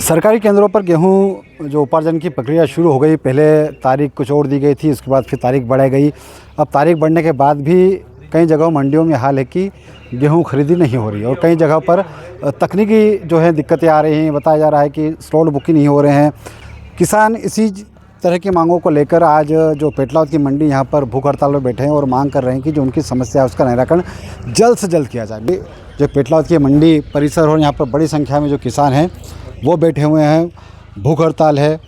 सरकारी केंद्रों पर गेहूं जो उपार्जन की प्रक्रिया शुरू हो गई, पहले तारीख कुछ और दी गई थी, उसके बाद फिर तारीख बढ़ाई गई। अब तारीख बढ़ने के बाद भी कई जगहों मंडियों में हाल है कि गेहूं खरीदी नहीं हो रही है और कई जगह पर तकनीकी जो है दिक्कतें आ रही हैं। बताया जा रहा है कि स्लॉट बुकिंग नहीं हो रहे हैं। किसान इसी तरह की मांगों को लेकर आज जो पेटलाद की मंडी यहाँ पर भूख हड़ताल में बैठे हैं और मांग कर रहे हैं कि जो उनकी समस्या है उसका निराकरण जल्द से जल्द किया जाए। जो पेटलाद की मंडी परिसर और यहाँ पर बड़ी संख्या में जो किसान हैं वो बैठे हुए हैं, भूख हड़ताल है।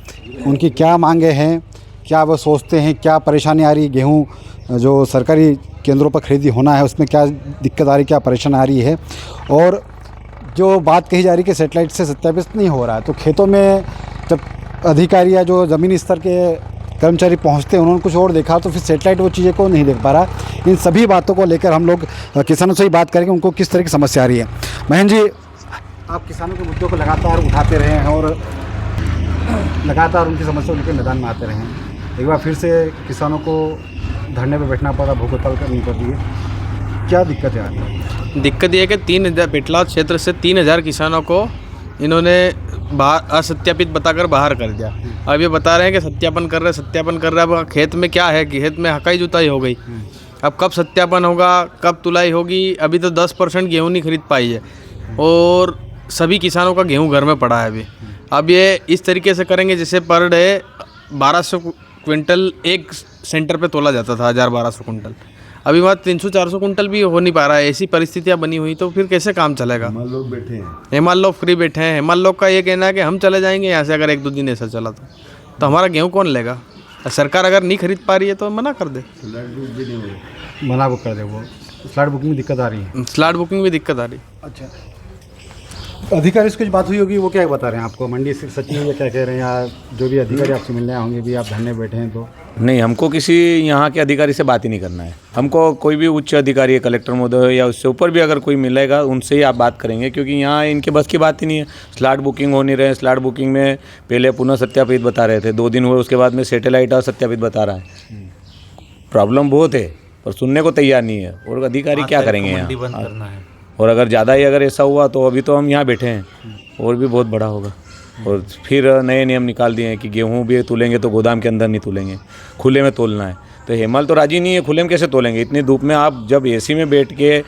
उनकी क्या मांगे हैं, क्या वो सोचते हैं, क्या परेशानी आ रही है, गेहूँ जो सरकारी केंद्रों पर खरीदी होना है उसमें क्या दिक्कत आ रही, क्या परेशानी आ रही है। और जो बात कही जा रही है कि सेटेलाइट से सत्यापित नहीं हो रहा है, तो खेतों में जब अधिकारी या जो ज़मीनी स्तर के कर्मचारी पहुंचते हैं उन्होंने कुछ और देखा, तो फिर सेटेलाइट वो चीज़ें को नहीं देख पा रहा। इन सभी बातों को लेकर हम लोग किसानों से ही बात करेंगे, उनको किस तरह की समस्या आ रही है। महेंद्र जी, आप किसानों के मुद्दों को लगातार उठाते रहे हैं और लगातार उनकी समस्या उनके मैदान में आते रहे हैं। एक बार फिर से किसानों को धरने पर बैठना पड़ा, भूख हड़ताल करनी पड़ती है, क्या दिक्कत आ रही है? दिक्कत ये है कि 3000 पेटलाद क्षेत्र से 3000 किसानों को इन्होंने बाहर असत्यापित बताकर बाहर कर दिया। अब ये बता रहे हैं कि सत्यापन कर रहे हैं। अब खेत में क्या है कि खेत में हकाई जुताई हो गई। अब कब सत्यापन होगा, कब तुलाई होगी, अभी तो 10% गेहूँ नहीं खरीद पाई है और सभी किसानों का गेहूं घर में पड़ा है अभी। अब ये इस तरीके से करेंगे जैसे पर डे 1200 क्विंटल एक सेंटर पे तोला जाता था, 1200 कुंटल। अभी वहाँ 300-400 कुंटल भी हो नहीं पा रहा है। ऐसी परिस्थितियाँ बनी हुई तो फिर कैसे काम चलेगा। हेमाल लोग बैठे हैं, हेमाल लोग फ्री बैठे हैं। हेमाल लोग का ये कहना है कि हम चले जाएंगे यहाँ से अगर 1-2 दिन ऐसा चला तो हमारा गेहूँ कौन लेगा। सरकार अगर नहीं खरीद पा रही है तो मना कर दे, मना वो कर दे। वो स्लॉट बुकिंग में दिक्कत आ रही है। स्लॉट बुकिंग में दिक्कत आ रही। अच्छा, अधिकारी से कुछ बात हुई होगी, वो क्या बता रहे हैं आपको? मंडी सचिव या क्या कह रहे हैं, या जो भी अधिकारी आपसे मिलने आए होंगे, भी आप धरने बैठे हैं तो? नहीं, हमको किसी यहाँ के अधिकारी से बात ही नहीं करना है। हमको कोई भी उच्च अधिकारी है, कलेक्टर महोदय या उससे ऊपर भी अगर कोई मिलेगा उनसे ही आप बात करेंगे, क्योंकि यहाँ इनके बस की बात ही नहीं है। स्लॉट बुकिंग हो नहीं रहे। स्लॉट बुकिंग में पहले पुनः सत्यापित बता रहे थे, 2 दिन हुए, उसके बाद में सेटेलाइट और सत्यापित बता रहा है। प्रॉब्लम बहुत है पर सुनने को तैयार नहीं है। और अधिकारी क्या करेंगे यहाँ? और अगर ज़्यादा ही अगर ऐसा हुआ तो अभी तो हम यहाँ बैठे हैं और भी बहुत बड़ा होगा। और फिर नए नियम निकाल दिए हैं कि गेहूं भी तोलेंगे तो गोदाम के अंदर नहीं तोलेंगे, खुले में तोलना है। तो हेमल तो राजी नहीं है, खुले में कैसे तोलेंगे? इतनी धूप में आप जब एसी में बैठ के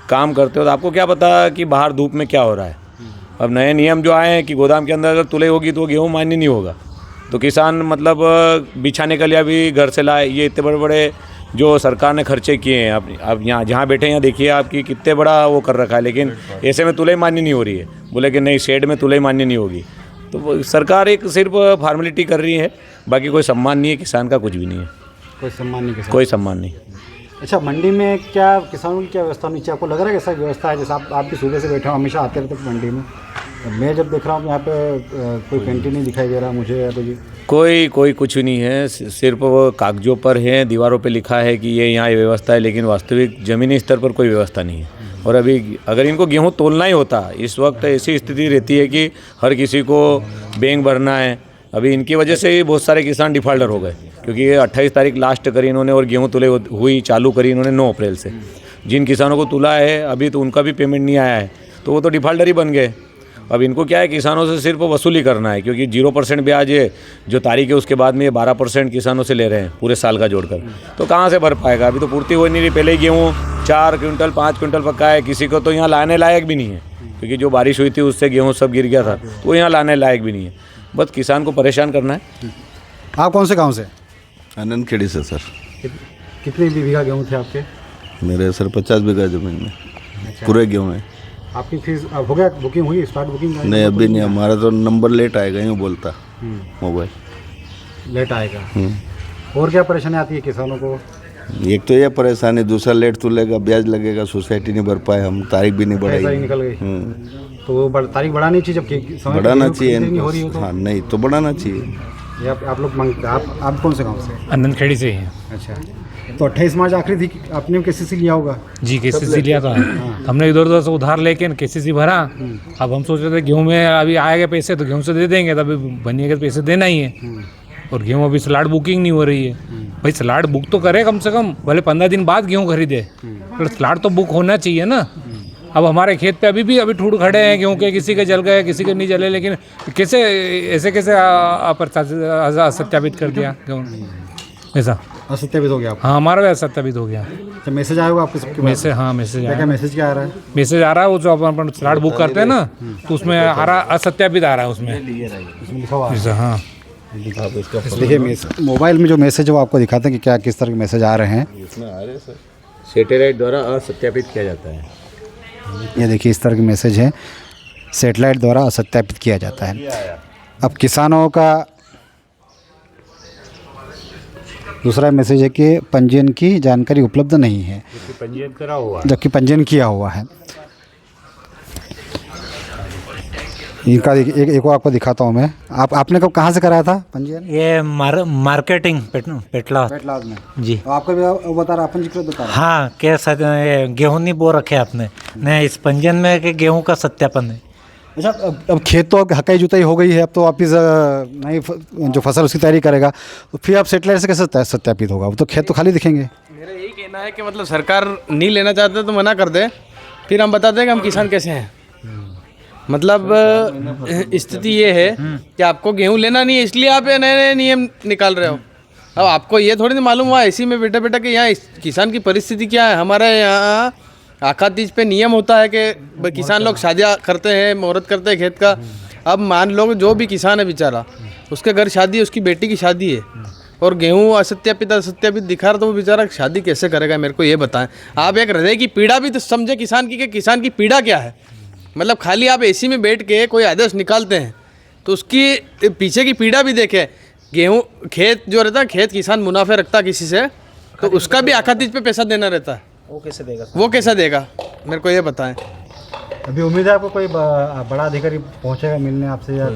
काम करते हो तो आपको क्या पता कि बाहर धूप में क्या हो रहा है। अब नए नियम जो आए हैं कि गोदाम के अंदर अगर तुलाई होगी तो गेहूँ मान्य नहीं होगा। तो किसान मतलब बिछाने के लिए अभी घर से लाए, ये इतने बड़े बड़े जो सरकार ने खर्चे किए हैं। अब यहाँ जहाँ बैठे हैं यहाँ देखिए आपकी कितने बड़ा वो कर रखा है, लेकिन ऐसे में तुलाई मान्य नहीं हो रही है। बोले कि नहीं, शेड में तुलाई मान्य नहीं होगी। तो सरकार एक सिर्फ फॉर्मेलिटी कर रही है, बाकी कोई सम्मान नहीं है किसान का, कुछ भी नहीं है। कोई सम्मान नहीं, कोई सम्मान नहीं। अच्छा, मंडी में क्या किसानों की क्या व्यवस्था नीचे आपको लग रहा है कैसा व्यवस्था है? जैसे आप भी सुबह से बैठे हो, हमेशा आते रहते मंडी में, मैं जब देख रहा हूँ यहाँ पे कोई कैंटीन नहीं दिखाई दे रहा मुझे या तो जी कोई कुछ नहीं है। सिर्फ वो कागजों पर है, दीवारों पे लिखा है कि ये यहाँ व्यवस्था है, लेकिन वास्तविक ज़मीनी स्तर पर कोई व्यवस्था नहीं है। और अभी अगर इनको गेहूँ तोलना ही होता, इस वक्त ऐसी स्थिति रहती है कि हर किसी को बैंक भरना है। अभी इनकी वजह से ही बहुत सारे किसान डिफॉल्टर हो गए, क्योंकि ये 28 तारीख लास्ट करी इन्होंने और गेहूँ तुले हुई चालू करी इन्होंने 9 अप्रैल से। जिन किसानों को तुला है अभी तो उनका भी पेमेंट नहीं आया है, तो वो तो डिफॉल्टर ही बन गए। अब इनको क्या है, किसानों से सिर्फ वसूली करना है, क्योंकि 0% ब्याज है जो तारीख है उसके बाद में ये 12% किसानों से ले रहे हैं पूरे साल का जोड़कर। तो कहाँ से भर पाएगा? अभी तो पूर्ति हो नहीं रही। पहले ही गेहूँ 4 क्विंटल 5 क्विंटल पक्का है, किसी को तो यहाँ लाने लायक भी नहीं है, क्योंकि जो बारिश हुई थी उससे गेहूँ सब गिर गया था, तो वो यहाँ लाने लायक भी नहीं है। बस किसान को परेशान करना है। आप कौन से गाँव से? आनंद खेड़ी से सर। कितने बीघा गेहूँ थे आपके? मेरे सर 50 बीघा जमीन में पूरे गेहूँ है। आपकी फीस हो गया, बुकिंग हुई, स्टार्ट बुकिंग? नहीं, अभी नहीं, हमारा तो नंबर लेट आएगा यूँ बोलता मोबाइल, लेट आएगा। और क्या परेशानी आती है किसानों को? एक तो ये परेशानी, दूसरा लेट तुलेगा, ब्याज लगेगा, सोसाइटी नहीं भर पाए, हम तारीख भी नहीं बढ़ाई। निकल गई तो वो तारीख बढ़ानी चाहिए, जब समय बढ़ाना चाहिए नहीं हो रही हो तो। हाँ, नहीं तो बढ़ाना चाहिए। ये आप लोग मांगते, आप कौन से गाँव से? आनंद खेड़ी से ही हैं। अच्छा, तो 28 मार्च आखिरी थी, आपने केसीसी लिया होगा? जी, केसीसी लिया था। हमने इधर उधर से उधार लेके केसीसी भरा। अब हम सोच रहे थे गेहूं में अभी आएगा पैसे तो गेहूं से दे देंगे, तभी बनिएगा तो पैसे देना ही है। और गेहूं अभी स्लॉट बुकिंग नहीं हो रही है। भाई स्लॉट बुक तो करे कम से कम, भले 15 दिन बाद गेहूं खरीदे, पर स्लॉट तो बुक होना चाहिए ना। अब हमारे खेत पे अभी ठूड खड़े हैं गेहूँ के, किसी के जल गए किसी के नहीं जले, लेकिन कैसे सत्यापित कर दिया गेहूँ ऐसा? असत्यापित हो गया आपका? हाँ, हमारा भी असत्यापित हो गया। अच्छा, मैसेज आया होगा आपके सबके? मैसेज, हाँ मैसेज क्या आया। क्या मैसेज क्या आ रहा है? मैसेज आ रहा है, वो जो अपन स्लॉट बुक करते हैं ना, तो उसमें आ रहा असत्यापित आ रहा है उसमें। इसमें लिखा हुआ है? जैसा हाँ, देखिए मोबाइल में जो मैसेज है वो आपको दिखाते हैं कि क्या किस तरह के मैसेज आ रहे हैं। सैटेलाइट द्वारा असत्यापित किया जाता है। ये देखिए इस तरह के मैसेज है, सैटेलाइट द्वारा असत्यापित किया जाता है। अब किसानों का दूसरा मैसेज है कि पंजीयन की जानकारी उपलब्ध नहीं है, पंजीयन करा हुआ जबकि पंजीयन किया हुआ है। इनका एक और आपको दिखाता हूँ मैं। आपने कब कहाँ से कराया था पंजीयन? ये मार्केटिंग पेटला पेटलाद में जी। तो आपका भी बता रहा, पंजीकृत बता रहा। हाँ, क्या गेहूँ नहीं बो रखे आपने? नहीं, इस पंजीयन में कि गेहूँ का सत्यापन है। अच्छा, अब खेत तो हकाई जुताई हो गई है, अब तो वापिस नई जो फसल उसकी तैयारी करेगा, तो फिर आप सेटेलाइट से कैसे सत्यापित होगा? वो तो खेत तो खाली दिखेंगे। मेरा यही कहना है कि मतलब सरकार नहीं लेना चाहते तो मना कर दे, फिर हम बताते हैं कि हम किसान कैसे हैं। मतलब स्थिति ये है कि आपको गेहूं लेना नहीं है, इसलिए आप ये नए नए नियम निकाल रहे हो। अब आपको ये थोड़ी नहीं मालूम हुआ इसी में बेटा कि यहाँ किसान की परिस्थिति क्या है। हमारे यहाँ आखा तीज पे नियम होता है कि किसान लोग शादियाँ करते हैं, मुहूर्त करते हैं खेत का। अब मान लो जो भी किसान है बेचारा, उसके घर शादी है, उसकी बेटी की शादी है, और गेहूँ असत्यापित दिखा रहा, तो वो बेचारा शादी कैसे करेगा? मेरे को ये बताएं आप। एक हृदय की पीड़ा भी तो समझे किसान की, कि किसान की पीड़ा क्या है। मतलब खाली आप एसी में बैठ के कोई आदेश निकालते हैं तो उसकी पीछे की पीड़ा भी देखें। गेहूँ खेत जो रहता है, खेत किसान मुनाफे रखता है किसी से, तो उसका भी आखा तीज पे पैसा देना रहता है। वो कैसे देगा? मेरे को ये बताएं। अभी उम्मीद है आपको कोई बड़ा अधिकारी पहुंचेगा मिलने आपसे, या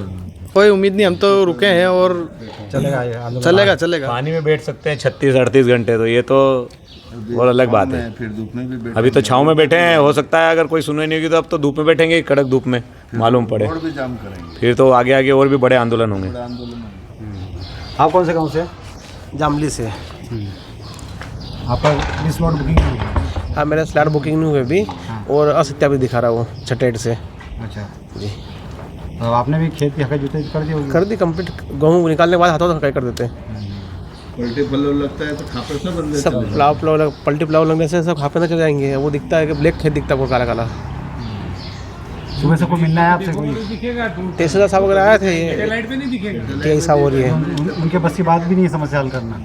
कोई उम्मीद नहीं, हम तो रुके हैं और चलेगा ये आंदोलन? चलेगा। पानी में बैठ सकते हैं 36-38 घंटे, तो ये तो बहुत अलग बात है। फिर धूप में भी अभी तो छाँव में बैठे हैं, हो सकता है अगर कोई सुनवाई नहीं होगी तो अब तो धूप में बैठेंगे, कड़क धूप में मालूम पड़े, और भी जाम करेंगे। फिर तो आगे आगे और भी बड़े आंदोलन होंगे। आप कौन से गाँव से? जामली से। आपका इस स्लॉट बुकिंग नहीं हुई? हाँ, मेरा स्लॉट बुकिंग नहीं हुई अभी, और असत्यापित दिखा रहा वो छटेट से। अच्छा जी। तो आपने भी खेत की हकाई जुताई कर दी होगी? कर दी कंप्लीट। गेहूँ निकालने के बाद हाथों से हकाई कर देते हैं। पलटे पल्लो लगता है तो खापर से बंद सब पलटी प्लाव लगने से सब खापे ना चल जाएंगे। वो दिखता है कि ब्लैक खेत दिखता है, वो काला काला। सुबह से कोई मिलना है आपसे? कोई तहसीलदार साहब वगैरह आए थे, ये क्या ऐसा हो रही है। उनके बस की बात भी नहीं है समस्या हल करना?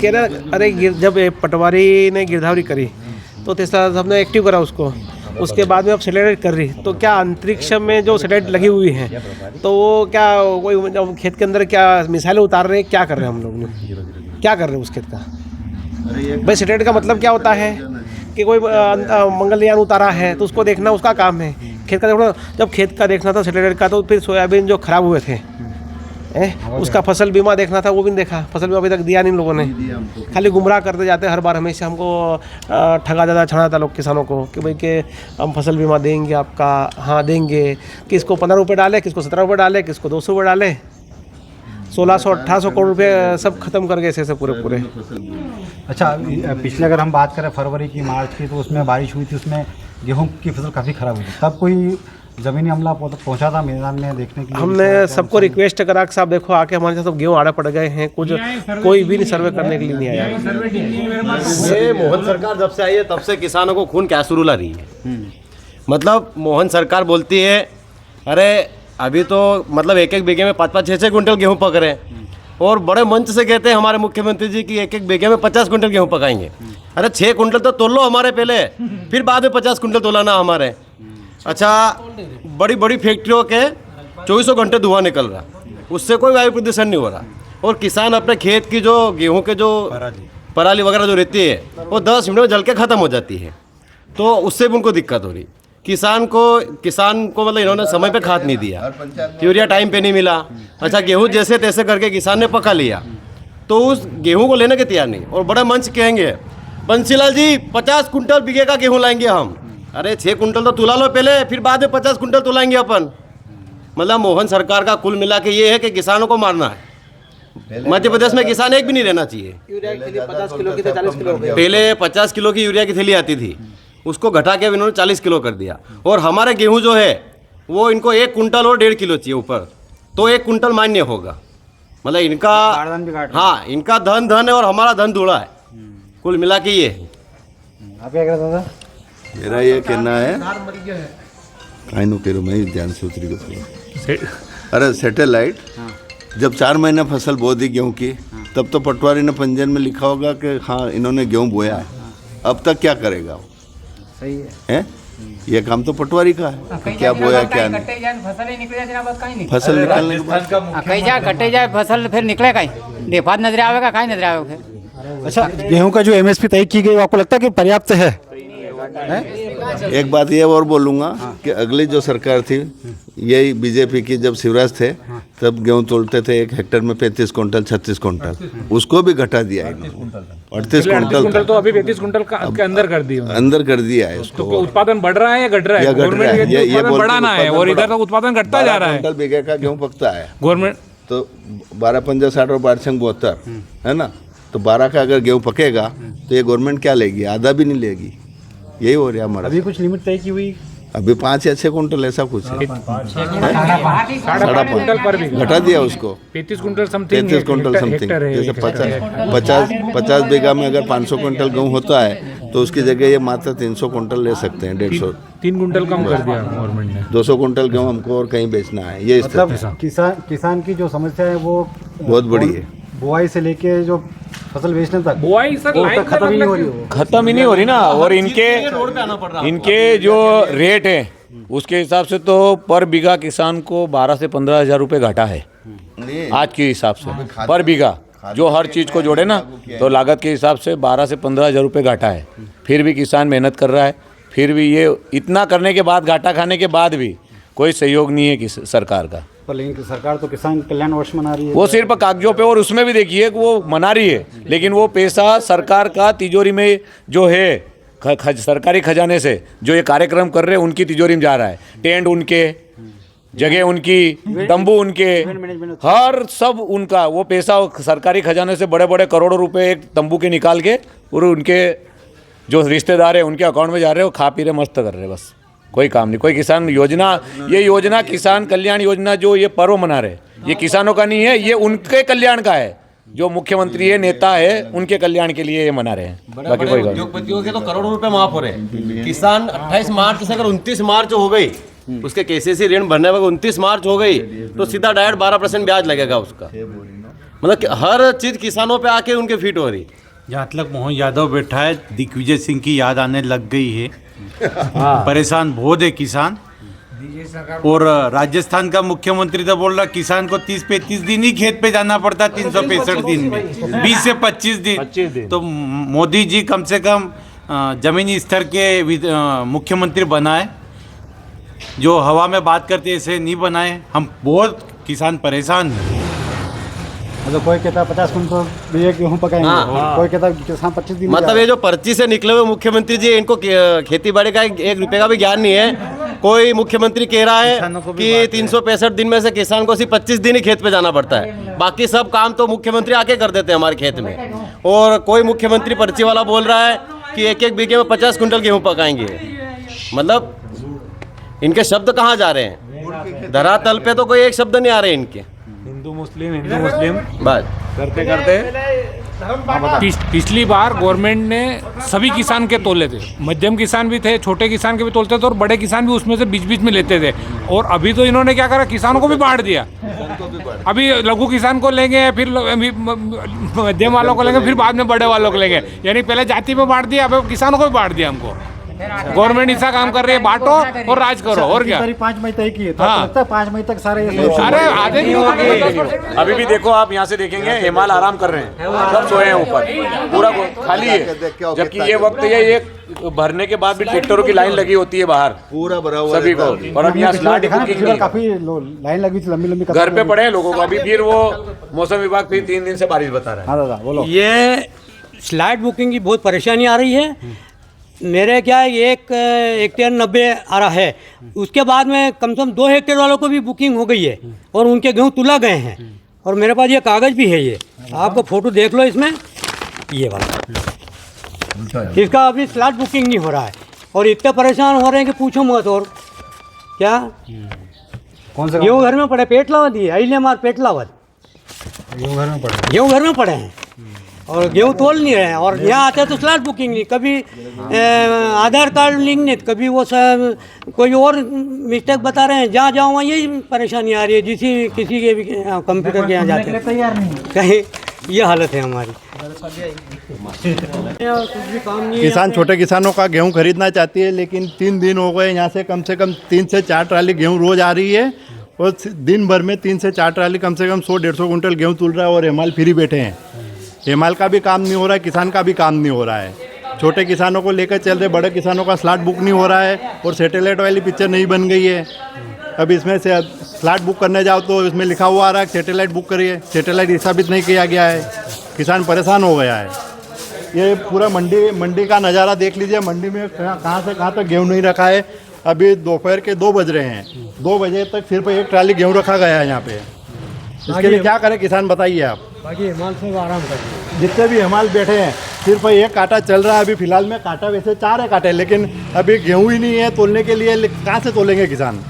कह रहे अरे जब पटवारी ने गिरधावरी करी तो तहसीलदार साहब ने एक्टिव करा उसको, उसके बाद में अब सैटेलाइट कर रही, तो क्या अंतरिक्ष में जो सैटेलाइट लगी हुई है, तो वो क्या कोई खेत के अंदर क्या मिसाइलें उतार रहे हैं? क्या कर रहे हैं हम लोग ने? क्या कर रहे हैं उस खेत का? भाई सैटेलाइट का मतलब क्या होता है कि कोई मंगलयान उतारा है तो उसको देखना उसका काम है। खेत का देखना, जब खेत का देखना था सैटेलाइट का, तो फिर सोयाबीन जो खराब हुए थे उसका फसल बीमा देखना था, वो भी नहीं देखा। फसल बीमा अभी तक दिया नहीं लोगों ने, खाली गुमराह करते जाते हर बार। हमेशा हमको ठगा जाता छड़ा था लोग किसानों को कि भाई कि हम फसल बीमा देंगे आपका। हाँ देंगे, किसको 15 रुपये डाले, किसको 17 रुपये डाले, किसको 200 रुपये डाले। 1600-1800 करोड़ रुपये सब खत्म कर गए ऐसे पूरे। अच्छा, पिछले अगर हम बात करें फरवरी की, मार्च की, तो उसमें बारिश हुई थी, उसमें गेहूं की फसल काफ़ी ख़राब हुई थी। तब कोई ज़मीनी अमला पहुंचा था मैदान में देखने के लिए? हमने सबको रिक्वेस्ट करा कि साहब देखो आके हमारे साथ तो गेहूँ आड़े पड़ गए हैं, कुछ कोई भी नहीं सर्वे करने के लिए नहीं आया। ये मोहन सरकार जब से आई है तब से किसानों को खून क्या शुरू ला रही है। मतलब मोहन सरकार बोलती है अरे अभी तो मतलब एक बीघे में 5-5, 6-6 कुंटल गेहूँ पक रहे हैं, और बड़े मंच से कहते हैं हमारे मुख्यमंत्री जी कि एक बीघे में 50 कुंटल गेहूँ पकाएंगे। अरे 6 कुंटल तो तोल लो हमारे पहले, फिर बाद में 50 कुंटल तोलाना हमारे। अच्छा, बड़ी बड़ी फैक्ट्रियों के 24 घंटे धुआं निकल रहा, उससे कोई वायु प्रदूषण नहीं हो रहा, और किसान अपने खेत की जो गेहूं के जो पराली वगैरह जो रहती है वो 10 मिनट में जल के ख़त्म हो जाती है, तो उससे भी उनको दिक्कत हो रही। किसान को मतलब इन्होंने समय पे खाद नहीं दिया, यूरिया टाइम पे नहीं मिला। अच्छा, गेहूँ जैसे तैसे करके किसान ने पका लिया, तो उस गेहूँ को लेने के तैयार नहीं, और बड़ा मंच कहेंगे बंसीलाल जी 50 कुंटल बीघे का गेहूँ लाएंगे हम। अरे 6 कुंटल तो तुला लो पहले, फिर बाद में 50 कुंटल तुलाएंगे अपन। मतलब मोहन सरकार का कुल मिला के ये है कि किसानों को मारना है। मध्य प्रदेश में किसान एक भी नहीं रहना चाहिए। यूरिया की थैली 50 किलो की 40 किलो हो गई। पहले 50 किलो की यूरिया की थैली आती थी, उसको घटा के इन्होंने 40 किलो कर दिया। और हमारे गेहूं जो है वो इनको 1 कुंटल और 1.5 किलो चाहिए ऊपर, तो 1 कुंटल मान्य होगा। मतलब इनका हाँ, इनका धन है और हमारा धन धूड़ा है, कुल मिला के ये है। आप क्या कह रहे दादा? मेरा ये कहना है, काइनो कह रहा मैं ध्यान से उतरी को। अरे सैटेलाइट जब 4 महीने फसल बो दी गेहूं की, तब तो पटवारी ने पंजीयन में लिखा होगा कि हाँ इन्होंने गेहूं बोया है। अब तक क्या करेगा वो? सही है, हैं? ये काम तो पटवारी का है कि क्या बोया क्या नहीं। फसल निकलने के बाद कहीं जाए कटे जाए फसल फिर निकले कहीं बेफात नजर आवेगा, कहीं नजर आवेगा फिर। अच्छा, गेहूं का जो एमएसपी तय की गई वो आपको लगता है कि पर्याप्त है? एक बात ये और बोलूँगा कि अगली जो सरकार थी, यही बीजेपी की, जब शिवराज थे तब गेहूं तोलते थे 1 हेक्टेयर में 35 कुंटल 36 कुंटल, उसको भी घटा दिया इन्होंने। 38 कुंटल तो अभी 35 कुंटल के अंदर कर दी, अंदर कर दिया है उसको। तो उत्पादन बढ़ रहा है या घट रहा है? या घट रहा है, ये बढ़ाना है और इधर तो उत्पादन घटता जा रहा है। कुंटल बीघे का गेहूं पकता है गवर्नमेंट तो 12 पंजा 60 और 12 छंग 72 है ना। तो 12 का अगर गेहूं पकेगा तो ये गवर्नमेंट क्या लेगी? आधा भी नहीं लेगी। यही हो रहा हमारा। अभी कुछ लिमिट तय की हुई? अभी 5 या 6 कुंटल ऐसा कुछ है। 5.5 कुंटल पर बीघा घटा दिया उसको। 35 कुंटल समथिंग, 33 कुंटल समथिंग। जैसे 50 बीघा में अगर 500 कुंटल गेहूं होता है तो उसकी जगह ये मात्र 300 कुंटल ले सकते हैं, 150। 3 कुंटल कम कर दिया गवर्नमेंट ने। 200 कुंटल गेहूं हमको और कहीं बेचना है। ये मतलब किसान की जो समस्या है वो बहुत बड़ी है। बुआई से लेके जो फसल बेचने तक, बुआई सर लाइन खत्म ही नहीं हो रही हो। खत्म ही नहीं हो रही ना। और इनके जो रेट है उसके हिसाब से तो पर बीघा किसान को 12 से 15 हज़ार रुपये घाटा है आज के हिसाब से पर बीघा। जो हर चीज़ को जोड़े ना तो लागत के हिसाब से 12 से 15 हज़ार रुपये घाटा है। फिर भी किसान मेहनत कर रहा है, फिर भी ये इतना करने के बाद, घाटा खाने के बाद भी कोई सहयोग नहीं है सरकार का। पर लेकिन सरकार तो किसान कल्याण वर्ष मना रही है। वो सिर्फ कागजों पे, और उसमें भी देखिए कि वो मना रही है, लेकिन वो पैसा सरकार का तिजोरी में जो है सरकारी खजाने से जो ये कार्यक्रम कर रहे हैं उनकी तिजोरी में जा रहा है। टेंट उनके, जगह उनकी, तंबू उनके, हर सब उनका। वो पैसा सरकारी खजाने से बड़े बड़े करोड़ों रुपए एक तंबू के निकाल के और उनके जो रिश्तेदार हैं उनके अकाउंट में जा रहे हैं। वो खा पी रहे, मस्त कर रहे हैं, बस कोई काम नहीं। कोई किसान योजना, ये योजना किसान कल्याण योजना जो ये पर्व मना रहे, ये किसानों का नहीं है, ये उनके कल्याण का है। जो मुख्यमंत्री है, नेता है, उनके कल्याण के लिए ये मना रहे हैं। बाकी कोई उद्योगपतियों के तो करोड़ों रुपए माफ हो रहे हैं। किसान 28 मार्च से अगर 29 मार्च हो गई, उसके केसीसी ऋण भरने में 29 मार्च हो गई तो सीधा डायरेक्ट 12% ब्याज लगेगा उसका। मतलब हर चीज किसानों पे आके उनके फिट हो रही। जहाँ तक मोहन यादव बैठा है, दिग्विजय सिंह की याद आने लग गई है। परेशान बहुत है किसान। और राजस्थान का मुख्यमंत्री तो बोल रहा किसान को 30-35 दिन ही खेत पे जाना पड़ता, 365 दिन में 20 से 25 दिन। तो मोदी जी कम से कम जमीनी स्तर के मुख्यमंत्री बनाए, जो हवा में बात करते ऐसे नहीं बनाए। हम बहुत किसान परेशान हैं। मतलब कोई कहता 50 कुंटल गेहूँ पकाएंगे, कोई कहता किसान 25 दिन। मतलब ये जो पर्ची से निकले हुए मुख्यमंत्री जी, इनको खेती बाड़ी का 1 रुपये का भी ज्ञान नहीं है। कोई मुख्यमंत्री कह रहा है कि 365 दिन में से किसान को सिर्फ 25 दिन ही खेत पे जाना पड़ता है, बाकी सब काम तो मुख्यमंत्री आके कर देते हैं हमारे खेत में। और कोई मुख्यमंत्री पर्ची वाला बोल रहा है कि 1-1 बीघे में 50 कुंटल गेहूँ पकाएंगे। मतलब इनके शब्द कहाँ जा रहे हैं? धरातल पे तो कोई एक शब्द नहीं आ रहे इनके। हिंदू मुस्लिम बस करते करते पिछली बार गवर्नमेंट ने सभी किसान के तोले थे, मध्यम किसान भी थे, छोटे किसान के भी तोलते थे और बड़े किसान भी उसमें से बीच बीच में लेते थे। और अभी तो इन्होंने क्या करा, किसानों को भी बांट दिया। अभी लघु किसान को लेंगे, फिर मध्यम वालों को लेंगे, फिर बाद में बड़े वालों को लेंगे। यानी पहले जाति में बांट दिया, अब किसानों को भी बांट दिया। हमको गवर्नमेंट ऐसा काम कर रही है, बांटो और राज करो। और क्या 5 मई तय की है, तो हाँ। लगता है 5 मई तक सारे अरे आधे नहीं अभी भी देखो आप यहाँ से देखेंगे हिमाल आराम कर रहे हैं, सब सोए हैं ऊपर, पूरा खाली है। जबकि ये वक्त ये भरने के बाद भी ट्रैक्टरों की लाइन लगी होती है बाहर पूरा भरा हुआ सभी को। और अब यहाँ स्लाइड काफी लाइन लगी थी, लंबी लंबी। घर पे पड़े हैं लोगों को। अभी फिर वो मौसम विभाग फिर 3 दिन से बारिश बता रहा है। हाँ दादा बोलो। ये स्लाइड बुकिंग की बहुत परेशानी आ रही है। मेरे क्या है, 1 हेक्टेयर 90 आ रहा है, उसके बाद में कम से कम 2 हेक्टेयर वालों को भी बुकिंग हो गई है और उनके गेहूँ तुला गए हैं। और मेरे पास ये कागज़ भी है, ये आपको फोटो देख लो इसमें, ये वाला इसका अभी स्लॉट बुकिंग नहीं हो रहा है। और इतने परेशान हो रहे हैं कि पूछो मत। और क्या कौन से गेहूँ घर में पड़े, पेटलावत ही है, अहिल्या मार पेटलावत, गेहूँ घर में पड़े? गेहूँ घर में पड़े हैं और गेहूँ तोल नहीं रहे हैं। और यहाँ आते हैं तो स्लॉट बुकिंग नहीं, कभी आधार कार्ड लिंक नहीं, कभी वो सब कोई और मिस्टेक बता रहे हैं। जहाँ जाओ वहाँ यही परेशानी आ रही है, किसी के भी कंप्यूटर के यहाँ जाते हैं कहीं ये हालत है हमारी। किसान छोटे किसानों का गेहूं खरीदना चाहती है, लेकिन 3 दिन हो गए यहाँ से कम 3 से 4 ट्राली गेहूं रोज आ रही है और दिन भर में 3 से 4 ट्राली कम से कम 100-150 कुंटल गेहूं तुल रहा है और हेमाल फ्री बैठे हैं। हेमाल का भी काम नहीं हो रहा है, किसान का भी काम नहीं हो रहा है। छोटे किसानों को लेकर चल रहे, बड़े किसानों का स्लॉट बुक नहीं हो रहा है और सैटेलाइट वाली पिक्चर नहीं बन गई है। अब इसमें से स्लॉट बुक करने जाओ तो इसमें लिखा हुआ आ रहा है सैटेलाइट बुक करिए, सैटेलाइट स्थापित नहीं किया गया है। किसान परेशान हो गया है। ये पूरा मंडी का नज़ारा देख लीजिए। मंडी में कहाँ से कहाँ तक गेहूँ नहीं रखा है। अभी दोपहर के 2 बज रहे हैं, 2 बजे तक सिर्फ 1 ट्राली गेहूँ रखा गया है यहाँ पे। इसके लिए क्या करें किसान, बताइए आप। बाकी हिमाल से आराम करें। जितने भी हिमाल बैठे हैं सिर्फ 1 कांटा चल रहा है अभी फिलहाल में। कांटा वैसे 4 है कांटे, लेकिन अभी गेहूँ ही नहीं है तोलने के लिए। कहाँ से तोलेंगे किसान?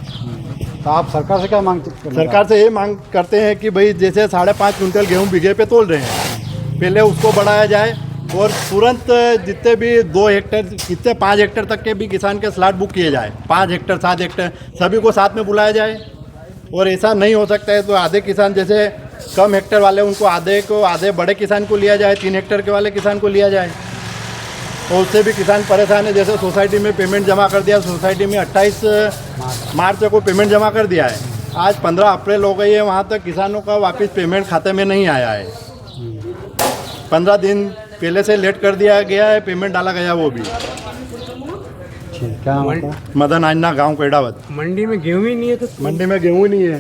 तो आप सरकार से क्या मांग करते हैं? सरकार से ये मांग करते हैं कि भाई जैसे 5.5 कुंटल गेहूँ बीघे पे तोल रहे हैं, पहले उसको बढ़ाया जाए और तुरंत जितने भी 2 हेक्टेयर कितने 5 हेक्टेयर तक के भी किसान के स्लॉट बुक किए जाए। 5 हेक्टेयर 7 हेक्टेयर सभी को साथ में बुलाया जाए। और ऐसा नहीं हो सकता है तो आधे किसान जैसे कम हेक्टेयर वाले उनको आधे बड़े किसान को लिया जाए, 3 हेक्टेयर के वाले किसान को लिया जाए। और उससे भी किसान परेशान है। जैसे सोसाइटी में पेमेंट जमा कर दिया, सोसाइटी में 28 मार्च को पेमेंट जमा कर दिया है, आज 15 अप्रैल हो गई है, वहाँ तक किसानों का वापस पेमेंट खाते में नहीं आया है। 15 दिन पहले से लेट कर दिया गया है, पेमेंट डाला गया वो भी। क्या मदन आन्ना, गांव कोयडावत। मंडी में गेहूँ ही नहीं है तो मंडी में गेहूँ नहीं है।